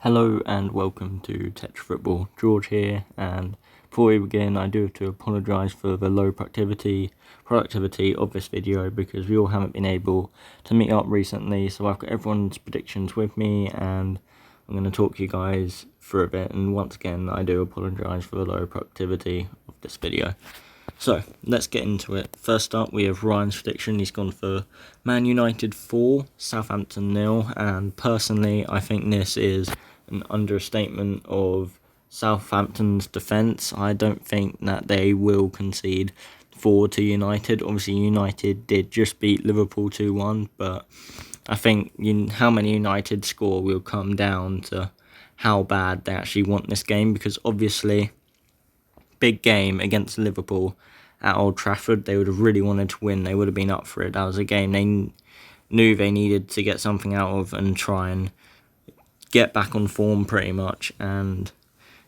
Hello and welcome to Tech Football. George here, and before we begin I do have to apologise for the low productivity of this video because we all haven't been able to meet up recently, so I've got everyone's predictions with me and I'm going to talk you guys through a bit, and once again I do apologise for the low productivity of this video. So, let's get into it. First up, we have Ryan's prediction. He's gone for Man United 4, Southampton 0, and personally, I think this is an understatement of Southampton's defence. I don't think that they will concede 4 to United. Obviously, United did just beat Liverpool 2-1, but I think how many United score will come down to how bad they actually want this game, because obviously big game against Liverpool at Old Trafford, they would have really wanted to win. They would have been up for it. That was a game they knew they needed to get something out of and try and get back on form pretty much. And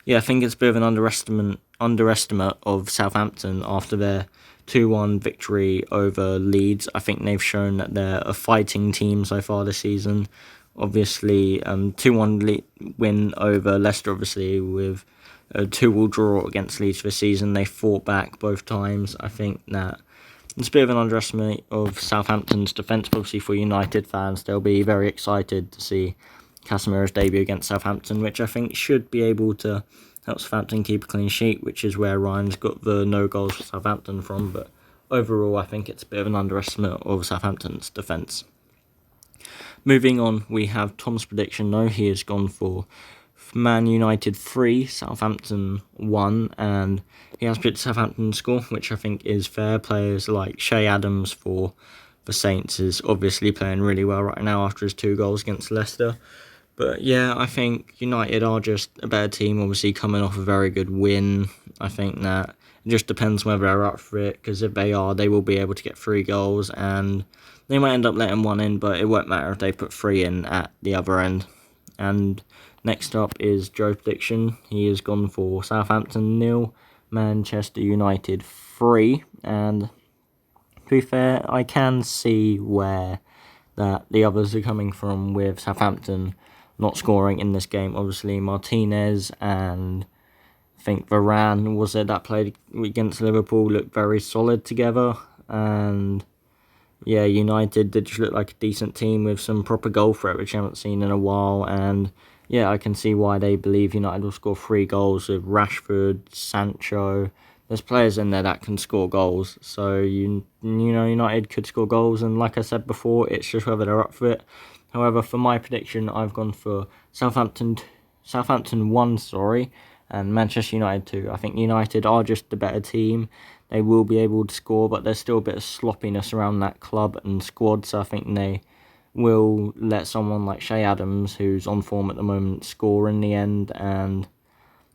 yeah, I think it's a bit of an underestimate of Southampton after their 2-1 victory over Leeds. I think they've shown that they're a fighting team so far this season. Obviously, 2-1 win over Leicester, obviously, with a 2-2 draw against Leeds this season. They fought back both times. I think that it's a bit of an underestimate of Southampton's defence. Obviously, for United fans, they'll be very excited to see Casemiro's debut against Southampton, which I think should be able to help Southampton keep a clean sheet, which is where Ryan's got the no goals for Southampton from. But overall, I think it's a bit of an underestimate of Southampton's defence. Moving on, we have Tom's prediction. No, he has gone for Man United 3, Southampton 1, and he has picked Southampton score, which I think is fair. Players like Shea Adams for the Saints is obviously playing really well right now after his 2 goals against Leicester. But yeah, I think United are just a better team, obviously coming off a very good win. I think that it just depends whether they're up for it, because if they are, they will be able to get 3 goals, and they might end up letting 1 in, but it won't matter if they put 3 in at the other end. And next up is Joe's prediction. He has gone for Southampton 0, Manchester United 3, and to be fair, I can see where that the others are coming from with Southampton not scoring in this game. Obviously, Martinez and I think Varane that played against Liverpool looked very solid together, and yeah, United did just look like a decent team with some proper goal threat, which I haven't seen in a while. And yeah, I can see why they believe United will score 3 goals with Rashford, Sancho. There's players in there that can score goals, so you know United could score goals, and like I said before, it's just whether they're up for it. However, for my prediction, I've gone for Southampton 1, and Manchester United 2. I think United are just the better team. They will be able to score, but there's still a bit of sloppiness around that club and squad, so I think they will let someone like Shea Adams, who's on form at the moment, score in the end. And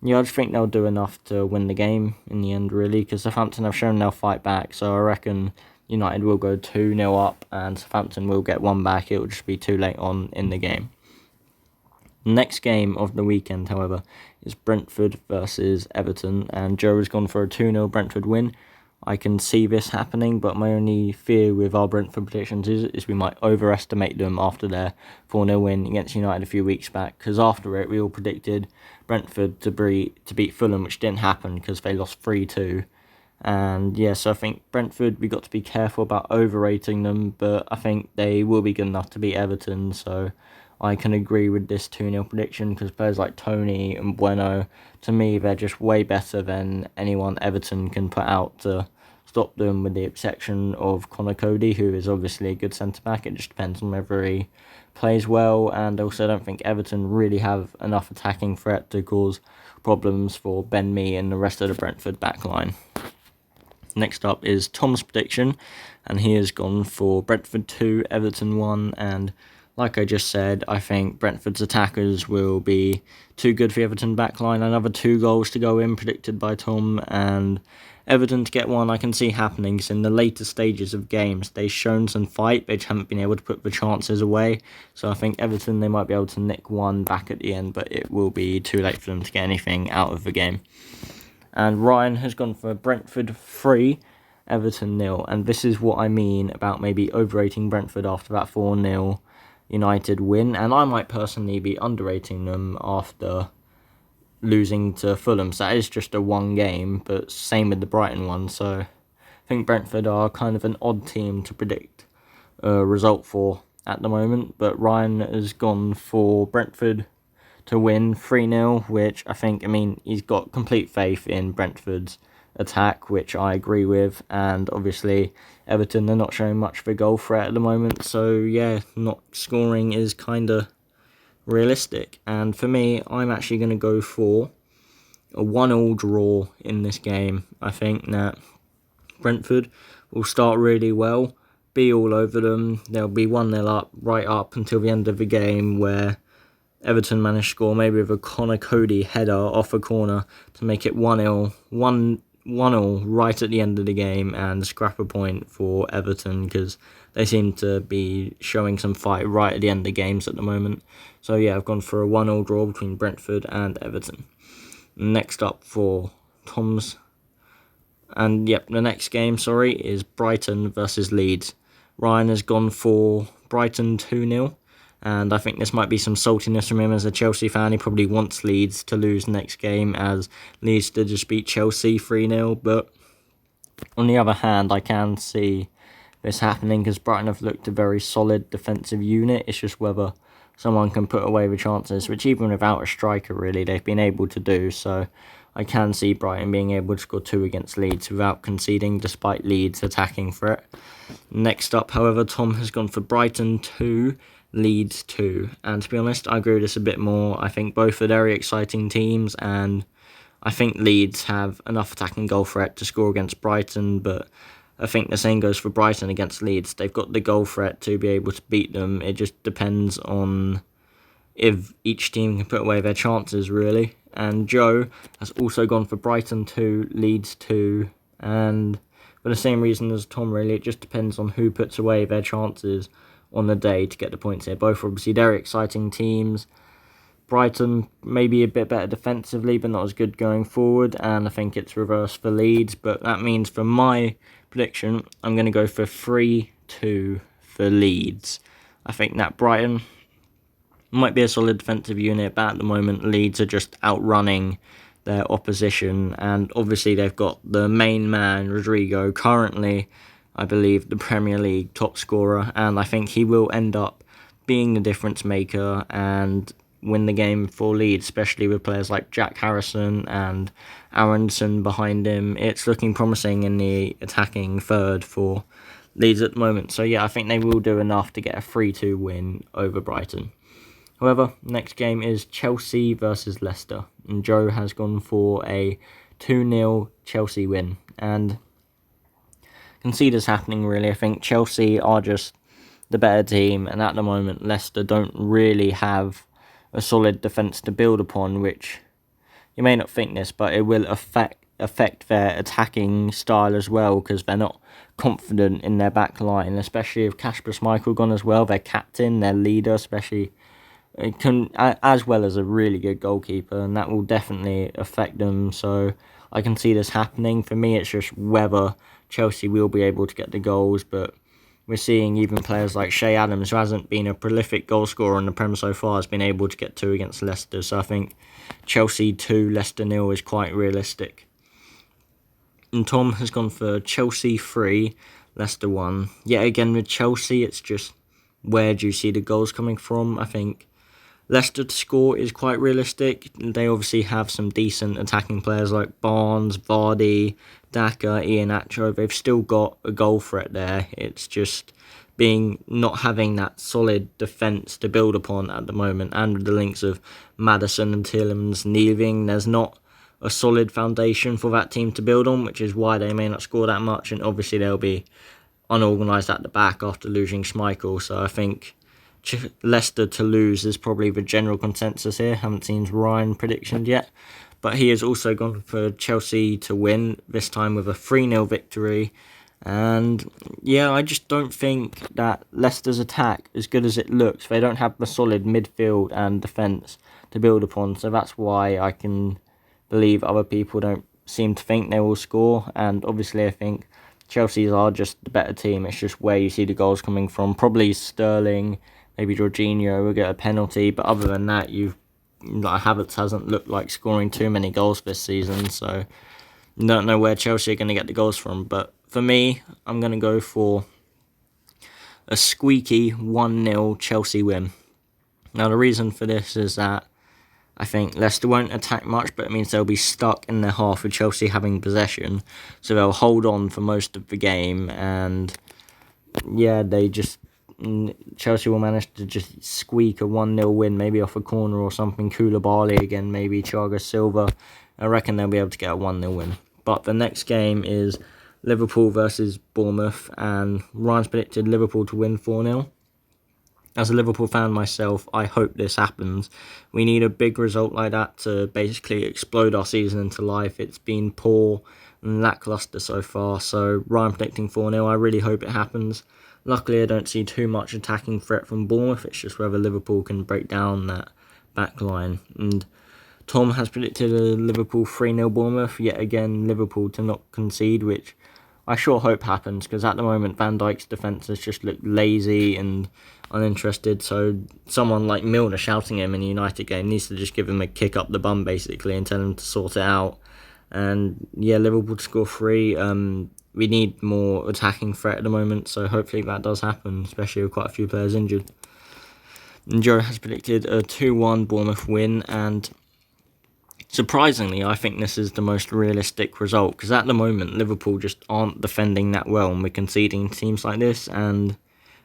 yeah, I just think they'll do enough to win the game in the end, really, because Southampton have shown they'll fight back, so I reckon United will go 2-0 up and Southampton will get 1 back. It will just be too late on in the game. Next game of the weekend, however, is Brentford versus Everton, and Joe has gone for a 2-0 Brentford win. I can see this happening, but my only fear with our Brentford predictions is we might overestimate them after their 4-0 win against United a few weeks back, because after it we all predicted Brentford to beat Fulham, which didn't happen because they lost 3-2. And yeah, so I think Brentford, we got to be careful about overrating them, but I think they will be good enough to beat Everton, so I can agree with this 2-0 prediction, because players like Tony and Bueno, to me, they're just way better than anyone Everton can put out to stop them, with the exception of Conor Cody, who is obviously a good centre-back. It just depends on whether he plays well, and also I don't think Everton really have enough attacking threat to cause problems for Ben Mee and the rest of the Brentford backline. Next up is Tom's prediction, and he has gone for Brentford 2, Everton 1, and like I just said, I think Brentford's attackers will be too good for the Everton backline. Another 2 goals to go in, predicted by Tom, and Everton to get 1 I can see happening, because in the later stages of games, they've shown some fight, they just haven't been able to put the chances away. So I think Everton, they might be able to nick 1 back at the end, but it will be too late for them to get anything out of the game. And Ryan has gone for Brentford 3, Everton 0, and this is what I mean about maybe overrating Brentford after that 4-0. United win, and I might personally be underrating them after losing to Fulham. So that is just a one game, but same with the Brighton one. So I think Brentford are kind of an odd team to predict a result for at the moment. But Ryan has gone for Brentford to win 3-0, which I think, he's got complete faith in Brentford's attack, which I agree with. And obviously, Everton, they're not showing much of a goal threat at the moment. So yeah, not scoring is kind of realistic. And for me, I'm actually going to go for a 1-1 draw in this game. I think that Brentford will start really well, be all over them. They'll be 1-0 up, right up until the end of the game, where Everton managed to score maybe with a Connor Cody header off a corner to make it 1-0, 1-0 right at the end of the game, and scrap a point for Everton because they seem to be showing some fight right at the end of games at the moment. So yeah, I've gone for a 1-0 draw between Brentford and Everton. Next up for Tom's, and yep, the next game, is Brighton versus Leeds. Ryan has gone for Brighton 2-0. And I think this might be some saltiness from him as a Chelsea fan. He probably wants Leeds to lose next game, as Leeds did just beat Chelsea 3-0. But on the other hand, I can see this happening because Brighton have looked a very solid defensive unit. It's just whether someone can put away the chances, which even without a striker, really, they've been able to do. So I can see Brighton being able to score 2 against Leeds without conceding, despite Leeds attacking for it. Next up, however, Tom has gone for Brighton 2, Leeds 2. And to be honest, I agree with this a bit more. I think both are very exciting teams, and I think Leeds have enough attacking goal threat to score against Brighton, but I think the same goes for Brighton against Leeds. They've got the goal threat to be able to beat them. It just depends on if each team can put away their chances, really. And Joe has also gone for Brighton 2, Leeds 2, and for the same reason as Tom, really, it just depends on who puts away their chances on the day to get the points here. Both are obviously very exciting teams. Brighton maybe a bit better defensively, but not as good going forward, and I think it's reversed for Leeds. But that means for my prediction, I'm going to go for 3-2 for Leeds. I think that Brighton might be a solid defensive unit, but at the moment Leeds are just outrunning their opposition, and obviously they've got the main man, Rodrigo, currently, I believe, the Premier League top scorer, and I think he will end up being the difference maker and win the game for Leeds, especially with players like Jack Harrison and Aronson behind him. It's looking promising in the attacking third for Leeds at the moment. So yeah, I think they will do enough to get a 3-2 win over Brighton. However, next game is Chelsea versus Leicester, and Joe has gone for a 2-0 Chelsea win, and I can see this happening, really. I think Chelsea are just the better team, and at the moment Leicester don't really have a solid defence to build upon, which you may not think this, but it will affect their attacking style as well, because they're not confident in their back line, especially with Kasper Schmeichel gone as well, their captain, their leader, especially, as well as a really good goalkeeper, and that will definitely affect them. So I can see this happening. For me, it's just whether Chelsea will be able to get the goals, but we're seeing even players like Shea Adams, who hasn't been a prolific goal scorer in the Prem so far, has been able to get 2 against Leicester. So I think Chelsea 2, Leicester 0 is quite realistic. And Tom has gone for Chelsea 3, Leicester 1. Yet again with Chelsea, it's just where do you see the goals coming from? I think Leicester to score is quite realistic. They obviously have some decent attacking players like Barnes, Vardy, Daka, Iheanacho. They've still got a goal threat there. It's just not having that solid defence to build upon at the moment. And with the links of Maddison and Tielemans leaving, there's not a solid foundation for that team to build on, which is why they may not score that much. And obviously they'll be unorganised at the back after losing Schmeichel. So I think Leicester to lose is probably the general consensus here. Haven't seen Ryan predictions yet, but he has also gone for Chelsea to win, this time with a 3-0 victory. And yeah, I just don't think that Leicester's attack, as good as it looks, they don't have the solid midfield and defence to build upon. So that's why I can believe other people don't seem to think they will score. And obviously I think Chelsea's are just the better team. It's just where you see the goals coming from. Probably Sterling, maybe Jorginho will get a penalty, but other than that, Havertz hasn't looked like scoring too many goals this season, so don't know where Chelsea are going to get the goals from. But for me, I'm going to go for a squeaky 1-0 Chelsea win. Now, the reason for this is that I think Leicester won't attack much, but it means they'll be stuck in their half with Chelsea having possession. So they'll hold on for most of the game, and yeah, Chelsea will manage to just squeak a 1-0 win, maybe off a corner or something. Koulibaly again, maybe Thiago Silva. I reckon they'll be able to get a 1-0 win. But the next game is Liverpool versus Bournemouth, and Ryan's predicted Liverpool to win 4-0. As a Liverpool fan myself, I hope this happens. We need a big result like that to basically explode our season into life. It's been poor and lacklustre so far, so Ryan predicting 4-0, I really hope it happens. Luckily, I don't see too much attacking threat from Bournemouth. It's just whether Liverpool can break down that back line. And Tom has predicted a Liverpool 3-0 Bournemouth. Yet again, Liverpool to not concede, which I sure hope happens, because at the moment Van Dijk's defence has just looked lazy and uninterested, so someone like Milner shouting him in a United game needs to just give him a kick up the bum basically and tell him to sort it out. And yeah, Liverpool to score 3. We need more attacking threat at the moment, so hopefully that does happen, especially with quite a few players injured. And Joe has predicted a 2-1 Bournemouth win, and surprisingly, I think this is the most realistic result, because at the moment Liverpool just aren't defending that well, and we're conceding teams like this. And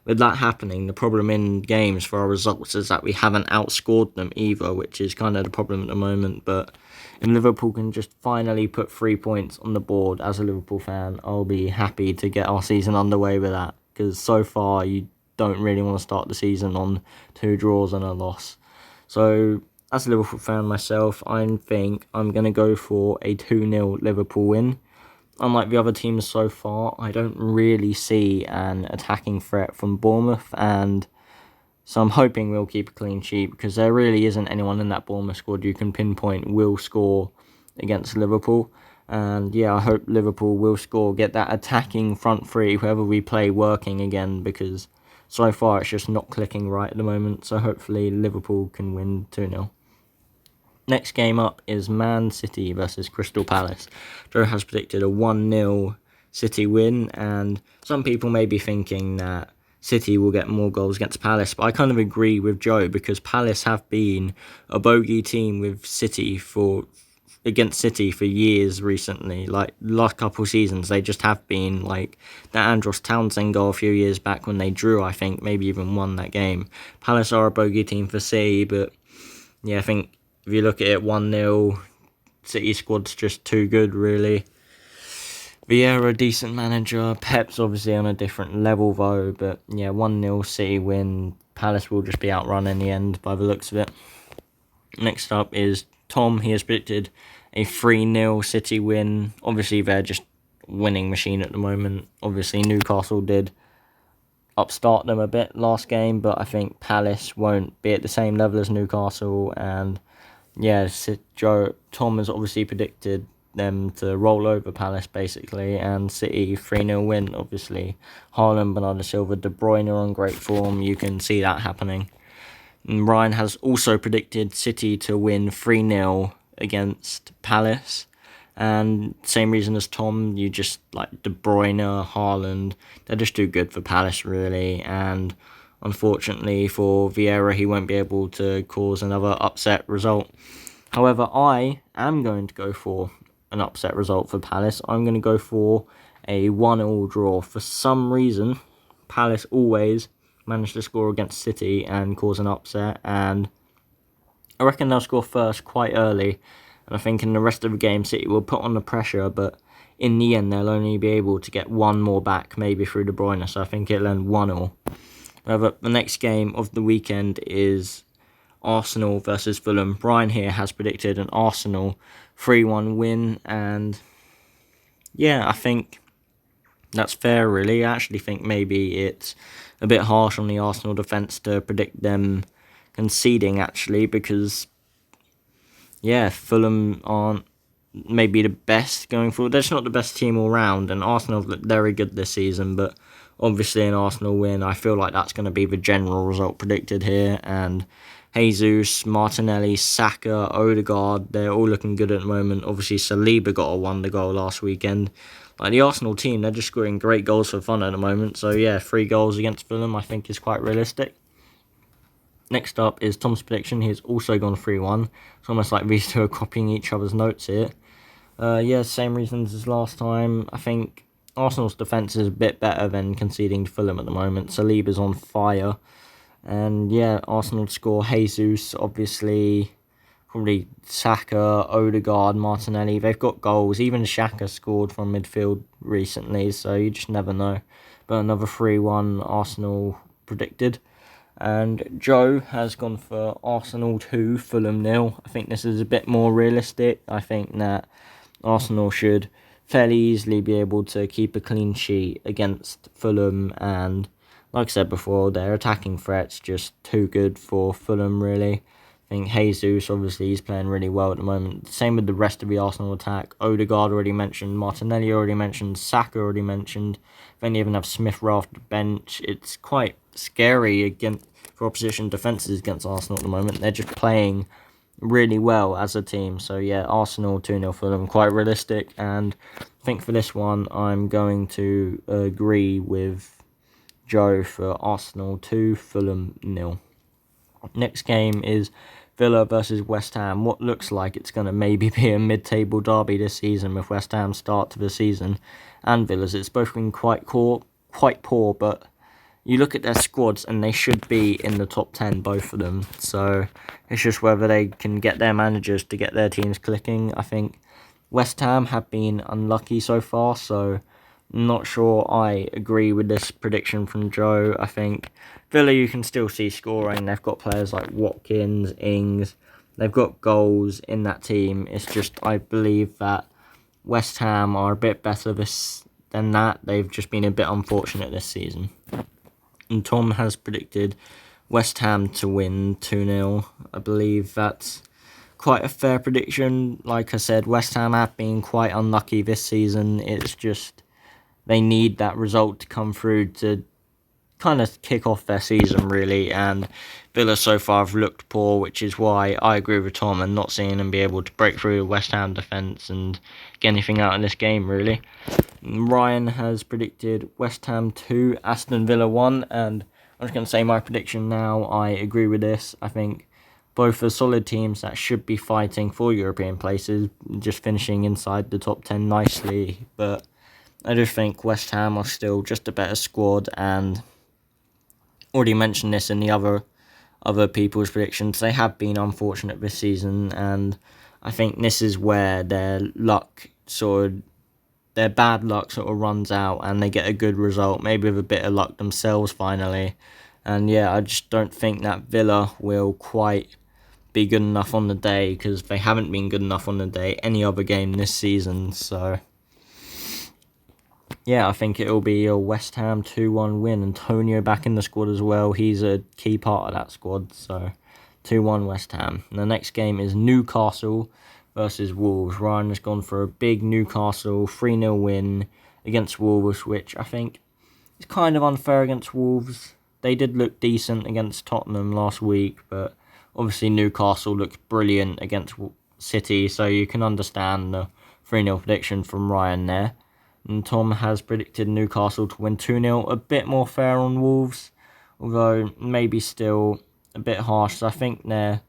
with that happening, the problem in games for our results is that we haven't outscored them either, which is kind of the problem at the moment. But if Liverpool can just finally put 3 points on the board, as a Liverpool fan, I'll be happy to get our season underway with that, because so far you don't really want to start the season on 2 draws and a loss. So as a Liverpool fan myself, I think I'm going to go for a 2-0 Liverpool win. Unlike the other teams so far, I don't really see an attacking threat from Bournemouth, and so I'm hoping we'll keep a clean sheet, because there really isn't anyone in that Bournemouth squad you can pinpoint will score against Liverpool. And yeah, I hope Liverpool will score, get that attacking front three, whoever we play, working again, because so far it's just not clicking right at the moment. So hopefully Liverpool can win 2-0. Next game up is Man City versus Crystal Palace. Joe has predicted a 1-0 City win, and some people may be thinking that City will get more goals against Palace, but I kind of agree with Joe, because Palace have been a bogey team with against City for years recently. Like last couple of seasons, they just have been, like that Andros Townsend goal a few years back when they drew, I think, maybe even won that game. Palace are a bogey team for City, but yeah, I think if you look at it, 1-0, City squad's just too good, really. Vieira, decent manager. Pep's obviously on a different level, though. But yeah, 1-0 City win. Palace will just be outrun in the end, by the looks of it. Next up is Tom. He has predicted a 3-0 City win. Obviously, they're just winning machine at the moment. Obviously, Newcastle did upstart them a bit last game, but I think Palace won't be at the same level as Newcastle. And yeah, Tom has obviously predicted them to roll over Palace, basically, and City 3-0 win, obviously. Haaland, Bernardo Silva, De Bruyne are on great form. You can see that happening. And Ryan has also predicted City to win 3-0 against Palace. And same reason as Tom, you just like De Bruyne, Haaland, they're just too good for Palace, really. And unfortunately for Vieira, he won't be able to cause another upset result. However, I am going to go for an upset result for Palace. I'm going to go for a 1-1 draw. For some reason, Palace always manage to score against City and cause an upset, and I reckon they'll score first quite early, and I think in the rest of the game City will put on the pressure, but in the end they'll only be able to get one more back, maybe through De Bruyne, so I think it'll end 1-1. However, the next game of the weekend is Arsenal versus Fulham. Brian here has predicted an Arsenal 3-1 win, and yeah, I think that's fair, really. I actually think maybe it's a bit harsh on the Arsenal defence to predict them conceding, actually, because yeah, Fulham aren't maybe the best going forward. They're just not the best team all round, and Arsenal have looked very good this season, but obviously an Arsenal win. I feel like that's going to be the general result predicted here. And Jesus, Martinelli, Saka, Odegaard, they're all looking good at the moment. Obviously, Saliba got a wonder goal last weekend. Like the Arsenal team, they're just scoring great goals for fun at the moment. So yeah, 3 goals against Fulham I think is quite realistic. Next up is Tom's prediction. He's also gone 3-1. It's almost like these two are copying each other's notes here. Yeah, same reasons as last time. I think Arsenal's defence is a bit better than conceding to Fulham at the moment. Saliba's on fire. And yeah, Arsenal score Jesus, obviously, probably Saka, Odegaard, Martinelli. They've got goals. Even Xhaka scored from midfield recently, so you just never know. But another 3-1 Arsenal predicted. And Joe has gone for Arsenal 2, Fulham 0. I think this is a bit more realistic. I think that Arsenal should fairly easily be able to keep a clean sheet against Fulham, and like I said before, their attacking threat's just too good for Fulham, really. I think Jesus, obviously, he's playing really well at the moment. Same with the rest of the Arsenal attack. Odegaard already mentioned, Martinelli already mentioned, Saka already mentioned. Then you even have Smith Rowe off the bench. It's quite scary for opposition defences against Arsenal at the moment. They're just playing really well as a team. So yeah, Arsenal 2-0 Fulham, quite realistic. And I think for this one, I'm going to agree with Joe for Arsenal 2, Fulham 0. Next game is Villa versus West Ham. What looks like it's going to maybe be a mid-table derby this season with West Ham's start to the season and Villa's. It's both been quite poor, but you look at their squads and they should be in the top 10, both of them. So it's just whether they can get their managers to get their teams clicking. I think West Ham have been unlucky so far, so I'm not sure I agree with this prediction from Joe. I think Villa, you can still see scoring. They've got players like Watkins, Ings. They've got goals in that team. It's just, I believe that West Ham are a bit better than that. They've just been a bit unfortunate this season. And Tom has predicted West Ham to win 2-0. I believe that's quite a fair prediction. Like I said, West Ham have been quite unlucky this season. It's just they need that result to come through to kind of kick off their season, really. And Villa so far have looked poor, which is why I agree with Tom and not seeing them be able to break through the West Ham defence and get anything out in this game, really. Ryan has predicted West Ham 2, Aston Villa 1, and I'm just going to say my prediction now. I agree with this. I think both are solid teams that should be fighting for European places, just finishing inside the top 10 nicely, but I do think West Ham are still just a better squad, and already mentioned this in the other people's predictions. They have been unfortunate this season, and I think this is where their bad luck sort of runs out and they get a good result, maybe with a bit of luck themselves finally. And yeah, I just don't think that Villa will quite be good enough on the day, because they haven't been good enough on the day any other game this season. So yeah, I think it'll be a West Ham 2-1 win. Antonio back in the squad as well. He's a key part of that squad. So 2-1 West Ham. And the next game is Newcastle versus Wolves. Ryan has gone for a big Newcastle 3-0 win against Wolves, which I think is kind of unfair against Wolves. They did look decent against Tottenham last week, but obviously Newcastle looked brilliant against City, so you can understand the 3-0 prediction from Ryan there. And Tom has predicted Newcastle to win 2-0, a bit more fair on Wolves, although maybe still a bit harsh. So I think they're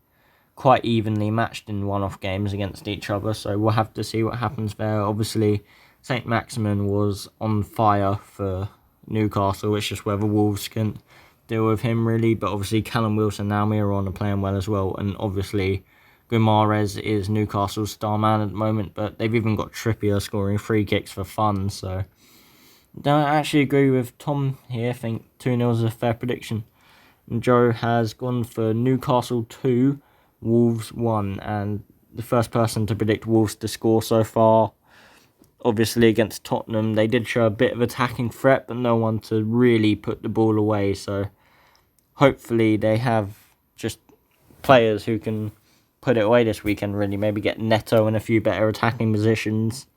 quite evenly matched in one-off games against each other, so we'll have to see what happens there. Obviously, St. Maximin was on fire for Newcastle. It's just whether Wolves can deal with him, really. But obviously, Callum Wilson and Almiron are playing well as well, and obviously Guimaraes is Newcastle's star man at the moment, but they've even got Trippier scoring free kicks for fun, so don't actually agree with Tom here. I think 2-0 is a fair prediction. And Joe has gone for Newcastle 2, Wolves 1, and the first person to predict Wolves to score so far. Obviously against Tottenham, they did show a bit of attacking threat, but no one to really put the ball away, so hopefully they have just players who can put it away this weekend, really. Maybe get Neto in a few better attacking positions.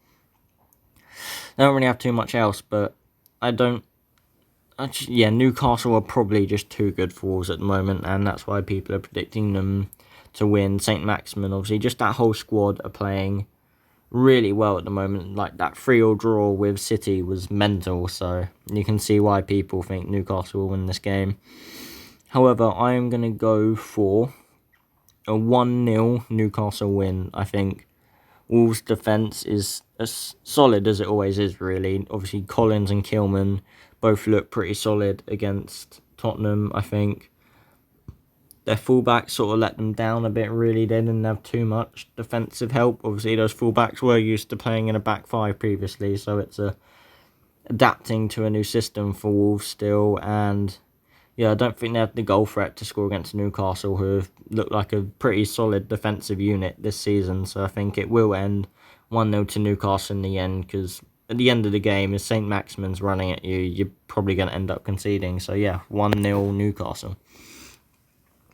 They don't really have too much else, but I don't yeah, Newcastle are probably just too good for Wolves at the moment, and that's why people are predicting them to win. St. Maximin, obviously, just that whole squad are playing really well at the moment. Like, that 3-3 draw with City was mental, so you can see why people think Newcastle will win this game. However, I am going to go for a 1-0 Newcastle win. I think Wolves' defence is as solid as it always is, really. Obviously, Collins and Kilman both look pretty solid against Tottenham, I think. Their fullbacks sort of let them down a bit, really. They didn't have too much defensive help. Obviously, those fullbacks were used to playing in a back five previously, so it's adapting to a new system for Wolves still. And yeah, I don't think they have the goal threat to score against Newcastle, who have looked like a pretty solid defensive unit this season. So I think it will end 1-0 to Newcastle in the end, because at the end of the game, if St. Maximin's running at you, you're probably going to end up conceding. So yeah, 1-0 Newcastle.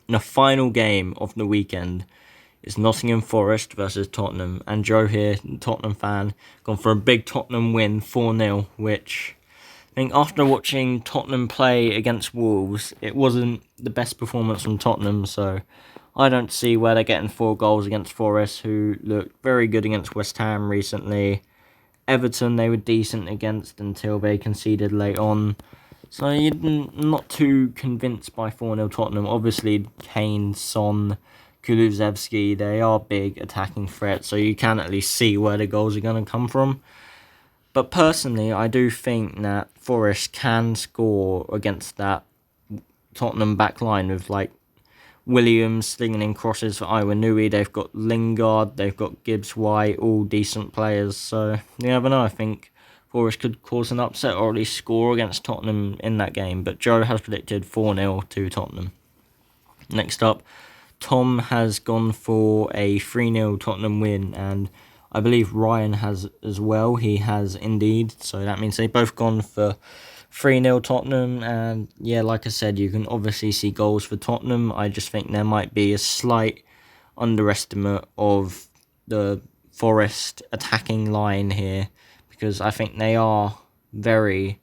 And the final game of the weekend is Nottingham Forest versus Tottenham. And Joe here, Tottenham fan, gone for a big Tottenham win, 4-0, which I think after watching Tottenham play against Wolves, it wasn't the best performance from Tottenham, so I don't see where they're getting 4 goals against Forest, who looked very good against West Ham recently. Everton, they were decent against until they conceded late on. So you're not too convinced by 4-0 Tottenham. Obviously, Kane, Son, Kulusevski, they are big attacking threats, so you can at least see where the goals are going to come from. But personally, I do think that Forest can score against that Tottenham back line with, like, Williams slinging in crosses for Iwanui. They've got Lingard, they've got Gibbs-White, all decent players. So, you never know. I think Forest could cause an upset or at least score against Tottenham in that game. But Joe has predicted 4-0 to Tottenham. Next up, Tom has gone for a 3-0 Tottenham win, and I believe Ryan has as well. He has indeed. So that means they've both gone for 3-0 Tottenham. And yeah, like I said, you can obviously see goals for Tottenham. I just think there might be a slight underestimate of the Forest attacking line here, because I think they are very,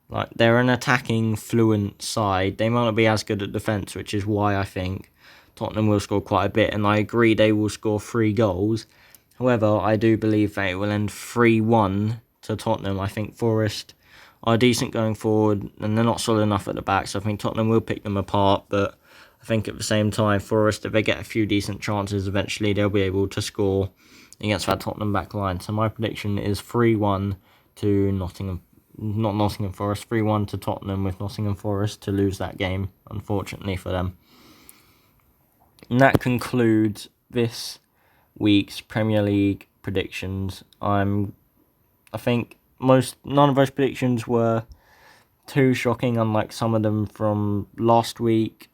like, they're an attacking fluent side. They might not be as good at defence, which is why I think Tottenham will score quite a bit, and I agree they will score 3 goals. However, I do believe that it will end 3-1 to Tottenham. I think Forest are decent going forward, and they're not solid enough at the back, so I think Tottenham will pick them apart. But I think at the same time, Forest, if they get a few decent chances, eventually they'll be able to score against that Tottenham back line. So my prediction is 3-1 to Nottingham. Not Nottingham Forest, 3-1 to Tottenham, with Nottingham Forest to lose that game, unfortunately for them. And that concludes this week's Premier League predictions. I think none of those predictions were too shocking, unlike some of them from last week.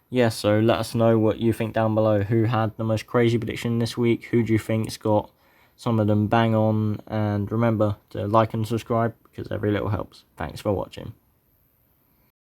Yeah, so let us know what you think down below. Who had the most crazy prediction this week? Who do you think's got some of them bang on? And remember to like and subscribe, because every little helps. Thanks for watching.